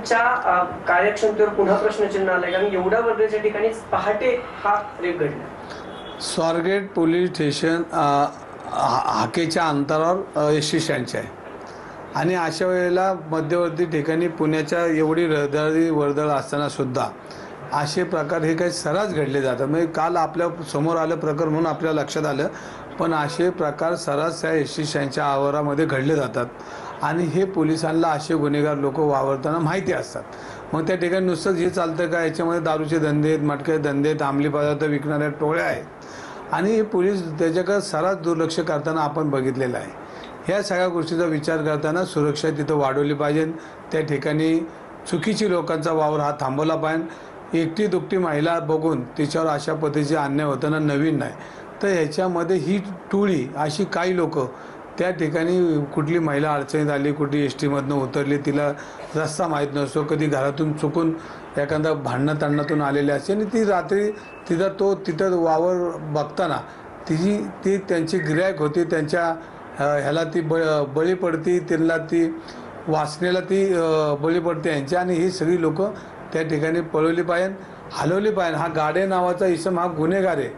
पोलिसांच्या कार्यक्षमतेवर पुन्हा प्रश्नचिन्ह आलंय, कारण एवढ्या वर्दळीच्या ठिकाणी पहाटे हा रेप घडला। स्वारगेट पोलीस स्टेशन हाकेच्या अंतरावर एसटी स्टँडचे आहे आणि अशा वेळेला मध्यवर्ती ठिकाणी पुण्याच्या एवढी वर्दळ असताना सुद्धा असे प्रकार हे काही सर्रास घडले जातात। म्हणजे काल आपल्या समोर आलं प्रकरण म्हणून आपल्या लक्षात आलं, पण असे प्रकार सर्रास त्या एसटी स्टँडच्या आवारामध्ये घडले जातात आणि हे पोलिसांना असे गुन्हेगार लोक वावरताना माहिती असतात। मग त्या ठिकाणी नुसतंच हे चालतं का, याच्यामध्ये दारूचे धंदे आहेत, मटके धंदे आहेत, अंमली पदार्थ विकणाऱ्या टोळ्या आहेत आणि हे पोलीस त्याच्याकडे सर्रास दुर्लक्ष करताना आपण बघितलेलं आहे। ह्या सगळ्या गोष्टीचा विचार करताना सुरक्षा तिथं वाढवली पाहिजे, त्या ठिकाणी चुकीची लोकांचा वावर हा थांबवला पाहिजे। एकटी दुकटी महिला बघून तिच्यावर अशा पद्धतीचे अन्याय होताना नवीन नाही, तर ह्याच्यामध्ये ही टोळी अशी काही लोक त्या ठिकाणी कुठली महिला अडचणीत आली, कुठली एस टीमधनं उतरली, तिला रस्ता माहीत नसतो, कधी घरातून चुकून एखादा भांडणं तांडणातून आलेली असते आणि ती रात्री तिथं वावर बघताना ती त्यांची गिऱ्हाईक होती, त्यांच्या ह्याला ती बळी पडती, त्यांना ती वासनेला ती बळी पडते यांची आणि ही सगळी लोक त्या ठिकाणी पळवली पाहिजे, हलवली पाहिजे। हा गाडे नावाचा इसम हा गुन्हेगार आहे,